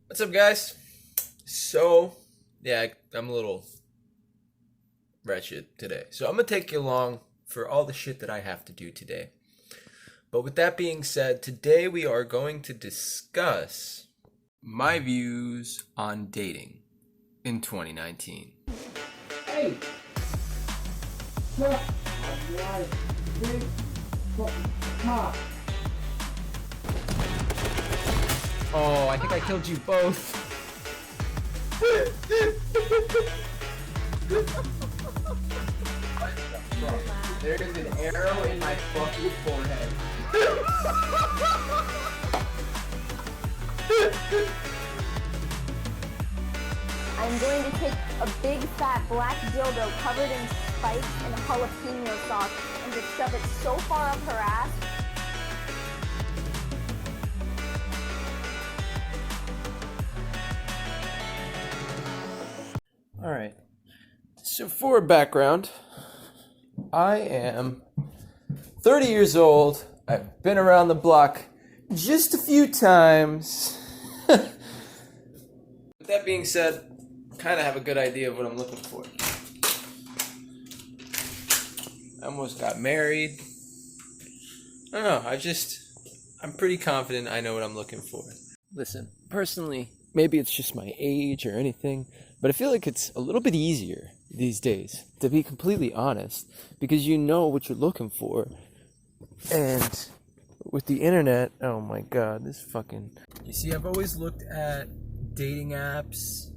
What's up, guys? So, yeah, I'm a little wretched today. So I'm going to take you along for all the shit that I have to do today. But with that being said, today we are going to discuss my views on dating in 2019. Hey! Fuck my life. Big fucking cock. Oh, I think I killed you both. There's an arrow in my fucking forehead. I'm going to take a big fat black dildo covered in spikes and jalapeno sauce and just shove it so far up her ass. Alright. So for background, I am 30 years old. I've been around the block just a few times. With that being said, kind of have a good idea of what I'm looking for. I almost got married. I don't know, I'm pretty confident I know what I'm looking for. Listen, personally, maybe it's just my age or anything, but I feel like it's a little bit easier these days, to be completely honest, because you know what you're looking for. And with the internet, oh my god, this fucking... You see, I've always looked at dating apps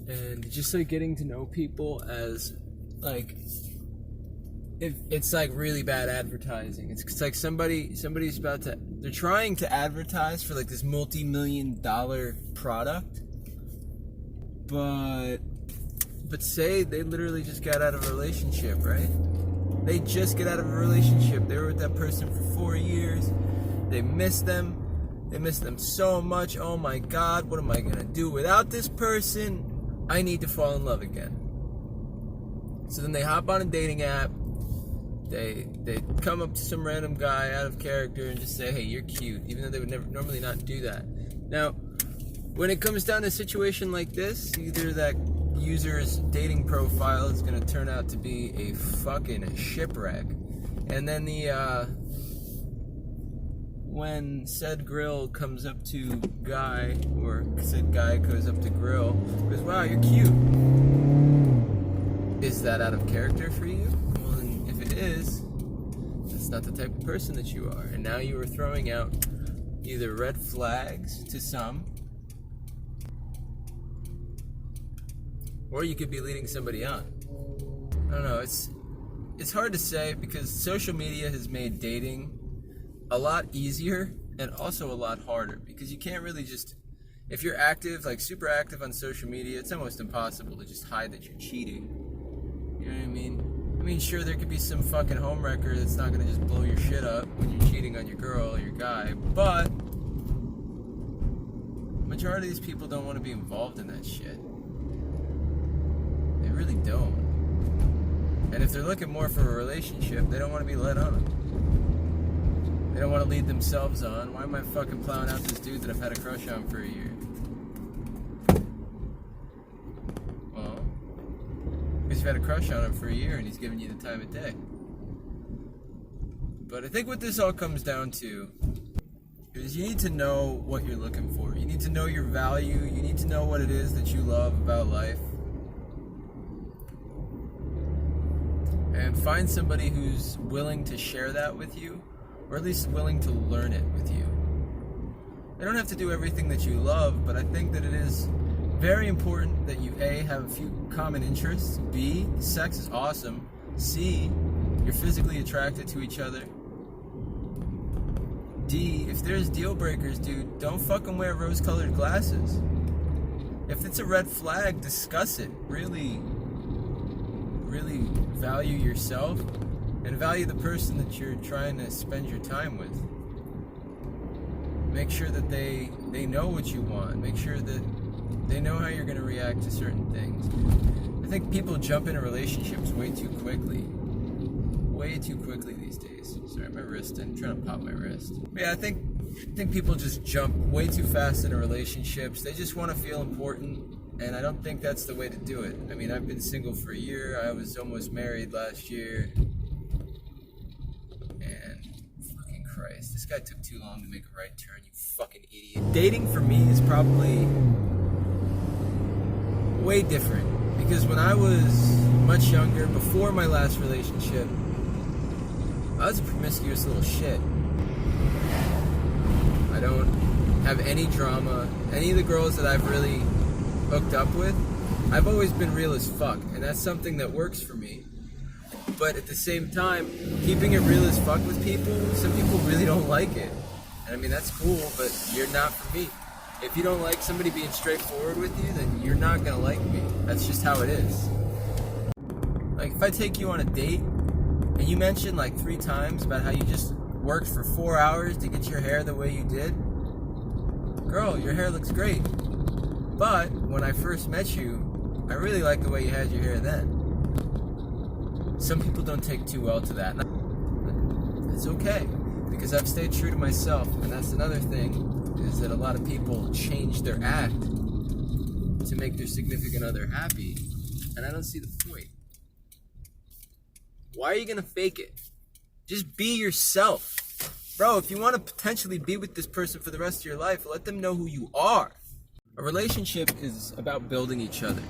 and just like getting to know people as like... It's like really bad advertising. It's like somebody's about to... They're trying to advertise for like this multi-million-dollar product, but say they literally just got out of a relationship, right? They just get out of a relationship. They were with that person for 4 years. They miss them. They miss them so much. Oh my god, what am I gonna do without this person? I need to fall in love again. So then they hop on a dating app. They come up to some random guy out of character and just say, hey, you're cute, even though they would never normally not do that. Now, when it comes down to a situation like this, either that user's dating profile is going to turn out to be a fucking shipwreck, and then when said girl comes up to guy, or said guy goes up to girl, goes, wow, you're cute. Is that out of character for you? Well, then, if it is, that's not the type of person that you are. And now you are throwing out either red flags to some, or you could be leading somebody on. I don't know, it's hard to say because social media has made dating a lot easier and also a lot harder, because you can't really just, if you're active, like super active on social media, it's almost impossible to just hide that you're cheating. You know what I mean? I mean, sure, there could be some fucking homewrecker that's not gonna just blow your shit up when you're cheating on your girl or your guy, but majority of these people don't want to be involved in that shit. They really don't. And if they're looking more for a relationship, they don't want to be led on. They don't want to lead themselves on. Why am I fucking plowing out this dude that I've had a crush on for a year? Well, because you've had a crush on him for a year and he's giving you the time of day. But I think what this all comes down to is you need to know what you're looking for. You need to know your value. You need to know what it is that you love about life. And find somebody who's willing to share that with you, or at least willing to learn it with you. They don't have to do everything that you love, but I think that it is very important that you A, have a few common interests, B, sex is awesome, C, you're physically attracted to each other, D, if there's deal breakers, dude, don't fucking wear rose-colored glasses. If it's a red flag, discuss it. Really value yourself and value the person that you're trying to spend your time with. Make sure that they know what you want. Make sure that they know how you're going to react to certain things. I think people jump into relationships way too quickly these days. Sorry, my wrist, I'm trying to pop my wrist. But yeah, I think I think people just jump way too fast into relationships. They just want to feel important, and I don't think that's the way to do it. I mean, I've been single for a year. I was almost married last year. And fucking Christ, this guy took too long to make a right turn, you fucking idiot. Dating for me is probably way different, because when I was much younger, before my last relationship, I was a promiscuous little shit. I don't have any drama. Any of the girls that I've really hooked up with, I've always been real as fuck, and that's something that works for me. But at the same time, keeping it real as fuck with people, some people really don't like it. And I mean, that's cool, but you're not for me. If you don't like somebody being straightforward with you, then you're not gonna like me. That's just how it is. Like, if I take you on a date, and you mention like 3 times about how you just worked for 4 hours to get your hair the way you did, girl, your hair looks great. But when I first met you, I really liked the way you had your hair then. Some people don't take too well to that. It's okay, because I've stayed true to myself, and that's another thing, is that a lot of people change their act to make their significant other happy, and I don't see the point. Why are you gonna fake it? Just be yourself. Bro, if you want to potentially be with this person for the rest of your life, let them know who you are. A relationship is about building each other.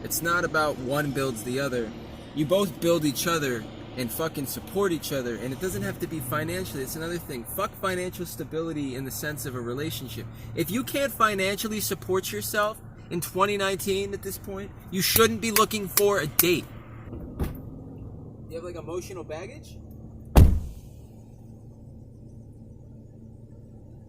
It's not about one builds the other. You both build each other and fucking support each other, and it doesn't have to be financially. It's another thing. Fuck financial stability in the sense of a relationship. If you can't financially support yourself in 2019 at this point, you shouldn't be looking for a date. You have like emotional baggage?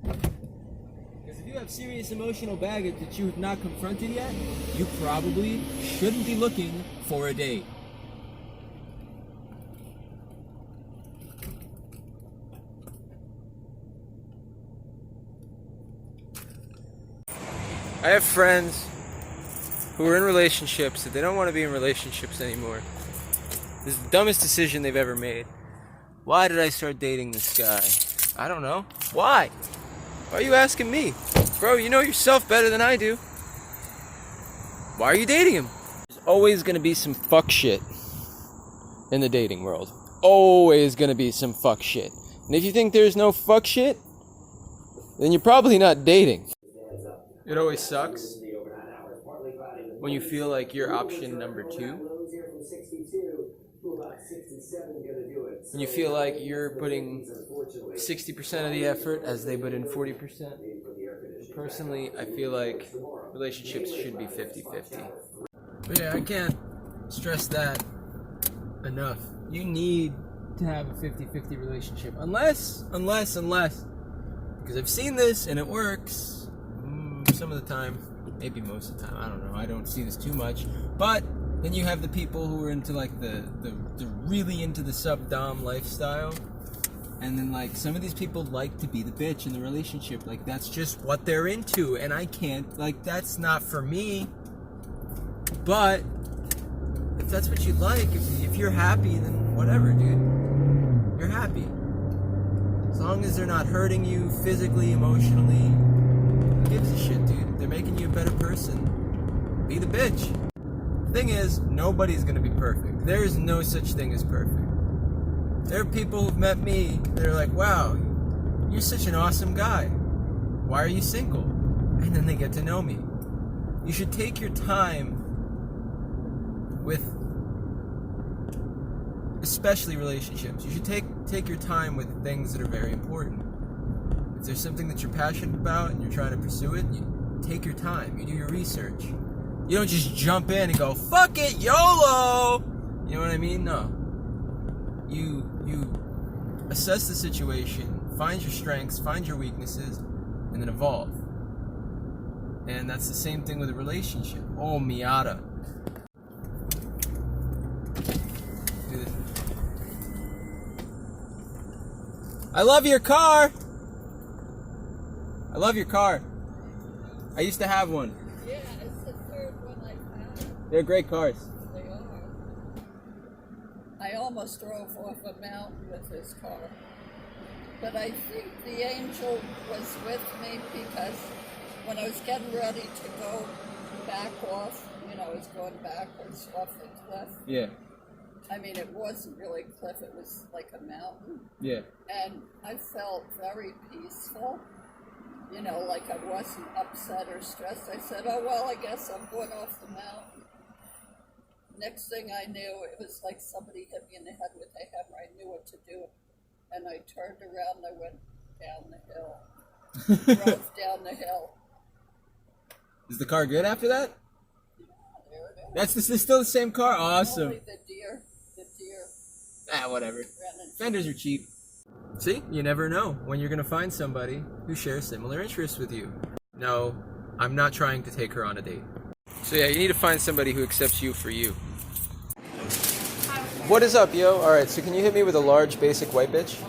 Because if you have serious emotional baggage that you have not confronted yet, you probably shouldn't be looking for a date. I have friends who are in relationships that they don't want to be in relationships anymore. This is the dumbest decision they've ever made. Why did I start dating this guy? I don't know. Why? Why are you asking me? Bro, you know yourself better than I do. Why are you dating him? There's always going to be some fuck shit in the dating world. Always going to be some fuck shit. And if you think there's no fuck shit, then you're probably not dating. It always sucks when you feel like you're option number 2. When you feel like you're putting 60% of the effort as they put in 40%. Personally, I feel like relationships should be 50-50. But yeah, I can't stress that enough. You need to have a 50-50 relationship. Unless, because I've seen this and it works. Some of the time, maybe most of the time, I don't know, I don't see this too much, but then you have the people who are into like the really into the sub-dom lifestyle, and then like some of these people like to be the bitch in the relationship, like that's just what they're into, and I can't, like that's not for me. But if that's what you like, if you're happy, then whatever, dude, you're happy, as long as they're not hurting you physically, emotionally. Who gives a shit, dude? They're making you a better person. Be the bitch. Thing is, nobody's gonna be perfect. There is no such thing as perfect. There are people who've met me that are like, wow, you're such an awesome guy. Why are you single? And then they get to know me. You should take your time with, especially relationships. You should take your time with things that are very important. If there's something that you're passionate about and you're trying to pursue it, you take your time. You do your research. You don't just jump in and go, fuck it, YOLO! You know what I mean? No. You assess the situation, find your strengths, find your weaknesses, and then evolve. And that's the same thing with a relationship. Oh, Miata. I love your car! I love your car. I used to have one. Yeah, it's the third one I've had. They're great cars. They are. I almost drove off a mountain with this car. but I think the angel was with me because when I was getting ready to go back off, I was going backwards off the cliff. Yeah. I mean, it wasn't really a cliff, it was like a mountain. Yeah. And I felt very peaceful, like I wasn't upset or stressed. I said, oh, well, I guess I'm going off the mountain. Next thing I knew, it was like somebody hit me in the head with a hammer. I knew what to do. And I turned around and I went down the hill. Drove down the hill. Is the car good after that? Yeah, there it is. This is still the same car? Awesome. Only the deer. Whatever. ran into Fenders are cheap. See, you never know when you're going to find somebody who shares similar interests with you. No, I'm not trying to take her on a date. So yeah, you need to find somebody who accepts you for you. What is up, yo? Alright, so can you hit me with a large basic white bitch?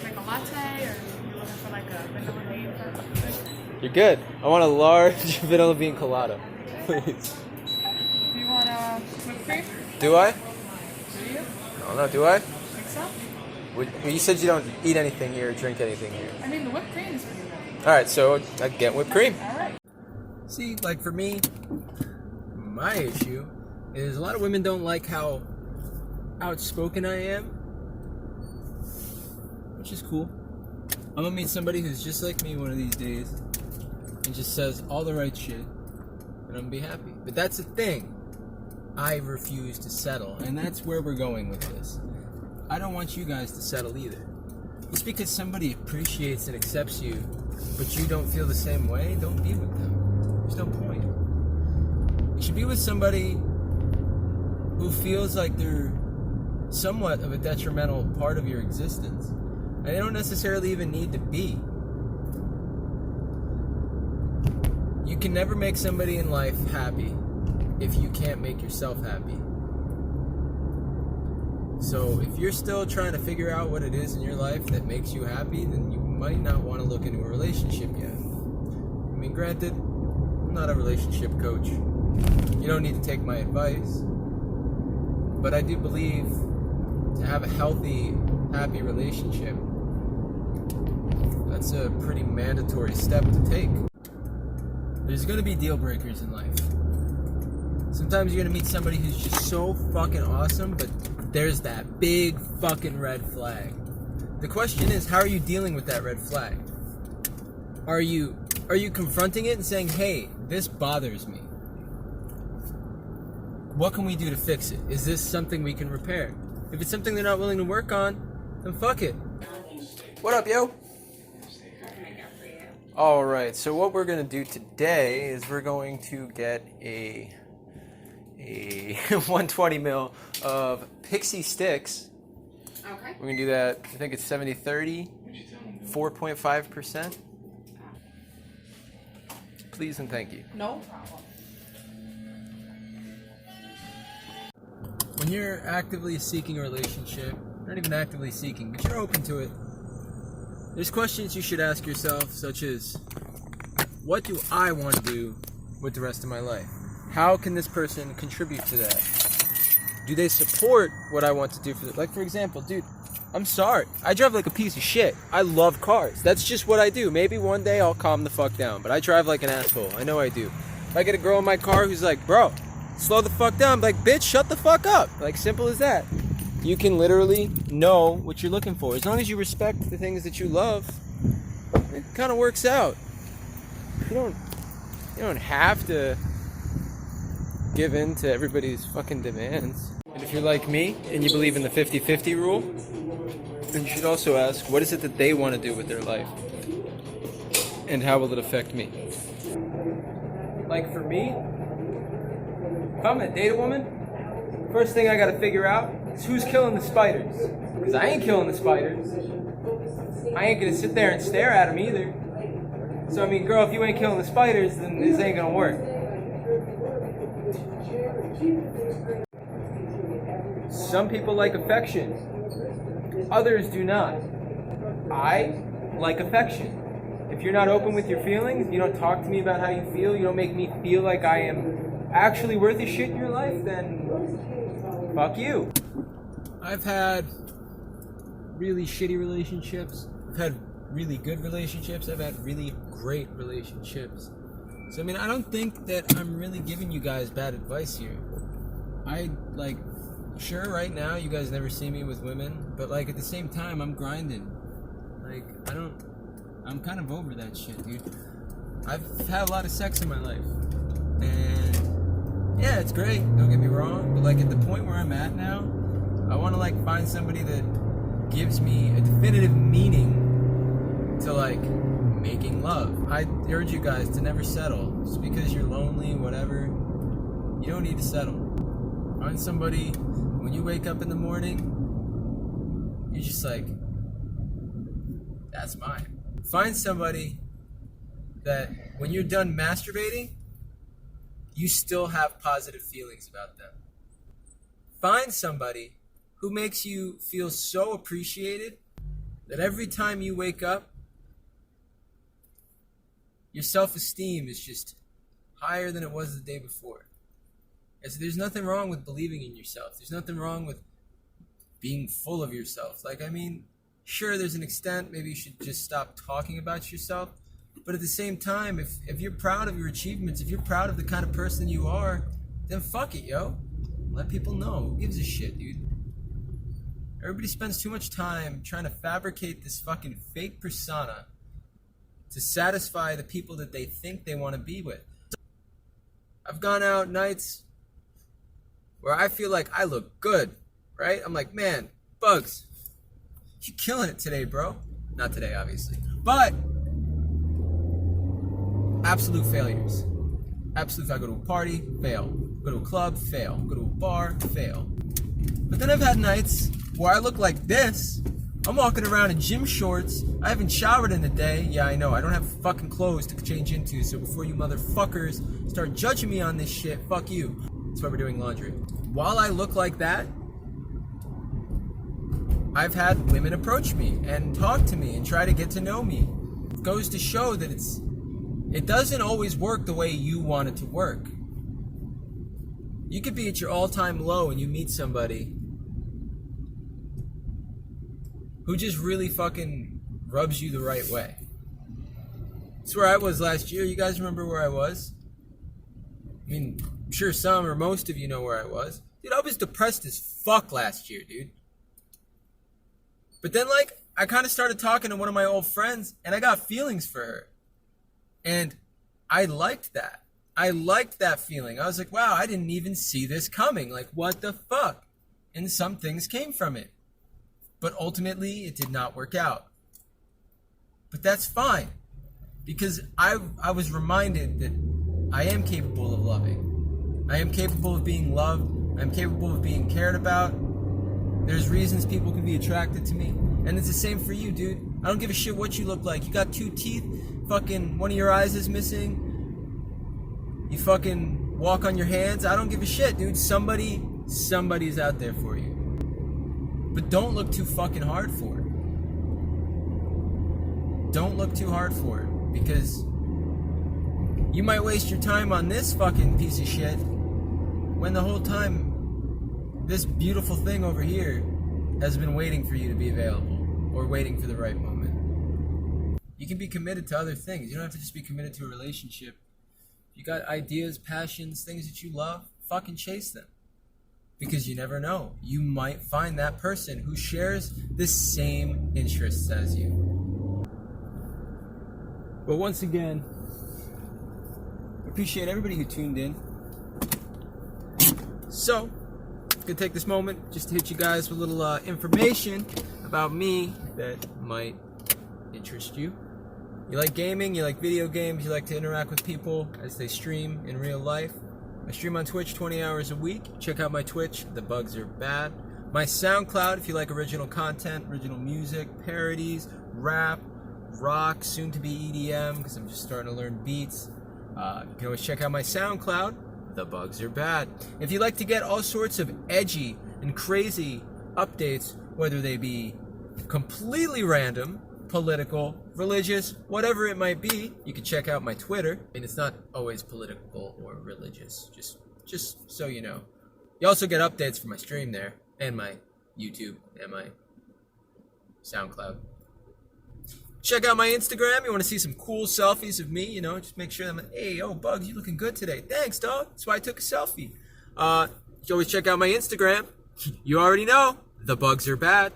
Like a latte, or you looking for like a vanilla bean or something? You're good. I want a large vanilla bean colada. Please. Do you want whipped cream? Do I? Do you? I don't know, do I? Think so? You said you don't eat anything here or drink anything here. I mean, the whipped cream is pretty good. Alright, so I get whipped cream. Alright. See, like for me, my issue is a lot of women don't like how outspoken I am, which is cool. I'm gonna meet somebody who's just like me one of these days and just says all the right shit, and I'm gonna be happy. But that's the thing. I refuse to settle, and that's where we're going with this. I don't want you guys to settle either. Just because somebody appreciates and accepts you, but you don't feel the same way, don't be with them. There's no point. You should be with somebody who feels like they're somewhat of a detrimental part of your existence. And they don't necessarily even need to be. You can never make somebody in life happy if you can't make yourself happy. So if you're still trying to figure out what it is in your life that makes you happy, then you might not want to look into a relationship yet. I mean, granted, I'm not a relationship coach. You don't need to take my advice. But I do believe to have a healthy, happy relationship, that's a pretty mandatory step to take. There's going to be deal breakers in life. Sometimes you're going to meet somebody who's just so fucking awesome, but there's that big fucking red flag. The question is, how are you dealing with that red flag? Are you confronting it and saying, hey, this bothers me? What can we do to fix it? Is this something we can repair? If it's something they're not willing to work on, then fuck it. What up, yo? Alright, so what we're going to do today is we're going to get a 120 mil of Pixie Sticks. Okay. We're going to do that, I think it's 70-30, 4.5%. Please and thank you. No problem. When you're actively seeking a relationship, not even actively seeking, but you're open to it, there's questions you should ask yourself, such as, what do I want to do with the rest of my life? How can this person contribute to that? Do they support what I want to do for them? Like, for example, dude, I'm sorry. I drive like a piece of shit. I love cars. That's just what I do. Maybe one day I'll calm the fuck down, but I drive like an asshole. I know I do. If I get a girl in my car who's like, bro, slow the fuck down, I'm like, bitch, shut the fuck up. Like, simple as that. You can literally know what you're looking for. As long as you respect the things that you love, it kind of works out. You don't have to give in to everybody's fucking demands. And if you're like me and you believe in the 50-50 rule, then you should also ask, what is it that they want to do with their life? And how will it affect me? Like for me, if I'm gonna date a woman, first thing I gotta figure out is who's killing the spiders. Because I ain't killing the spiders. I ain't gonna sit there and stare at them either. So I mean, girl, if you ain't killing the spiders, then this ain't gonna work. Some people like affection. Others do not. I like affection. If you're not open with your feelings, if you don't talk to me about how you feel, you don't make me feel like I am actually worth a shit in your life, then fuck you. I've had really shitty relationships. I've had really good relationships. I've had really great relationships. So, I mean, I don't think that I'm really giving you guys bad advice here. Sure, right now, you guys never see me with women, but, at the same time, I'm grinding. I'm kind of over that shit, dude. I've had a lot of sex in my life. And, yeah, it's great, don't get me wrong, but, at the point where I'm at now, I want to, find somebody that gives me a definitive meaning to, making love. I urge you guys to never settle. Just because you're lonely, whatever, you don't need to settle. Find somebody, when you wake up in the morning, you're just that's mine. Find somebody that when you're done masturbating, you still have positive feelings about them. Find somebody who makes you feel so appreciated that every time you wake up, your self-esteem is just higher than it was the day before. And so there's nothing wrong with believing in yourself. There's nothing wrong with being full of yourself. Sure, there's an extent, maybe you should just stop talking about yourself. But at the same time, if you're proud of your achievements, if you're proud of the kind of person you are, then fuck it, yo. Let people know. Who gives a shit, dude? Everybody spends too much time trying to fabricate this fucking fake persona to satisfy the people that they think they want to be with. I've gone out nights where I feel like I look good, right? I'm like, man, Bugs, you killing it today, bro. Not today, obviously. But absolute failures. Absolute. I go to a party, fail. Go to a club, fail. Go to a bar, fail. But then I've had nights where I look like this. I'm walking around in gym shorts. I haven't showered in a day. Yeah, I know. I don't have fucking clothes to change into. So before you motherfuckers start judging me on this shit, fuck you. That's why we're doing laundry. While I look like that, I've had women approach me and talk to me and try to get to know me. It goes to show that it doesn't always work the way you want it to work. You could be at your all-time low and you meet somebody who just really fucking rubs you the right way. That's where I was last year. You guys remember where I was? I mean, I'm sure some or most of you know where I was. Dude, I was depressed as fuck last year, dude. But then, I kind of started talking to one of my old friends, and I got feelings for her. And I liked that. I liked that feeling. I was like, wow, I didn't even see this coming. What the fuck? And some things came from it. But ultimately, it did not work out. But that's fine. Because I was reminded that I am capable of loving. I am capable of being loved. I'm capable of being cared about. There's reasons people can be attracted to me. And it's the same for you, dude. I don't give a shit what you look like. You got 2 teeth. Fucking one of your eyes is missing. You fucking walk on your hands. I don't give a shit, dude. Somebody's out there for you. But don't look too fucking hard for it. Don't look too hard for it. Because you might waste your time on this fucking piece of shit when the whole time this beautiful thing over here has been waiting for you to be available or waiting for the right moment. You can be committed to other things. You don't have to just be committed to a relationship. You got ideas, passions, things that you love, fucking chase them. Because you never know. You might find that person who shares the same interests as you. But once again, I appreciate everybody who tuned in. So, I'm going to take this moment just to hit you guys with a little information about me that might interest you. You like gaming, you like video games, you like to interact with people as they stream in real life. I stream on Twitch 20 hours a week. Check out my Twitch, thebugsarebad. My SoundCloud, if you like original content, original music, parodies, rap, rock, soon to be EDM, because I'm just starting to learn beats. You can always check out my SoundCloud, thebugsarebad. If you like to get all sorts of edgy and crazy updates, whether they be completely random, political, religious, whatever it might be, you can check out my Twitter. And it's not always political or religious, just so you know. You also get updates from my stream there, and my YouTube, and my SoundCloud. Check out my Instagram. You want to see some cool selfies of me, just make sure I'm like, hey, yo, Bugs, you looking good today. Thanks, dog. That's why I took a selfie. You always check out my Instagram. You already know, the bugs are bad.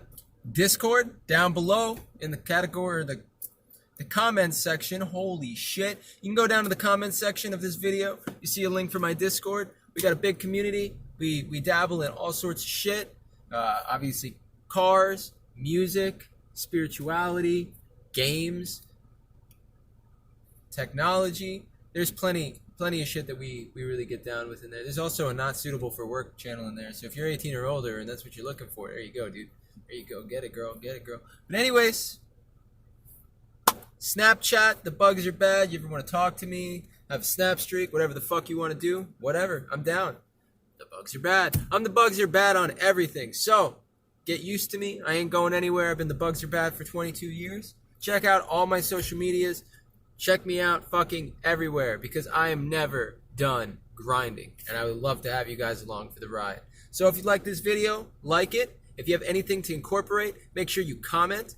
Discord, down below in the category, or the comments section. Holy shit. You can go down to the comments section of this video. You see a link for my Discord. We got a big community. We dabble in all sorts of shit. Obviously, cars, music, spirituality, games, technology. There's plenty of shit that we really get down with in there. There's also a not suitable for work channel in there. So if you're 18 or older and that's what you're looking for, there you go, dude. There you go. Get it, girl. Get it, girl. But anyways, Snapchat, the bugs are bad. You ever want to talk to me, have a snap streak, whatever the fuck you want to do, whatever, I'm down. The bugs are bad. I'm the bugs are bad on everything. So get used to me. I ain't going anywhere. I've been the bugs are bad for 22 years. Check out all my social medias. Check me out fucking everywhere because I am never done grinding. And I would love to have you guys along for the ride. So if you like this video, like it. If you have anything to incorporate, make sure you comment.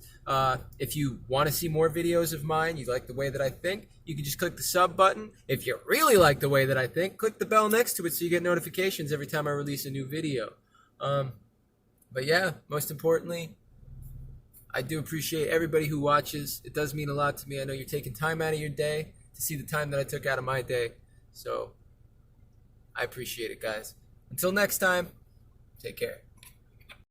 If you want to see more videos of mine, you like the way that I think, you can just click the sub button. If you really like the way that I think, click the bell next to it so you get notifications every time I release a new video. But yeah, most importantly, I do appreciate everybody who watches. It does mean a lot to me. I know you're taking time out of your day to see the time that I took out of my day. So I appreciate it, guys. Until next time, take care.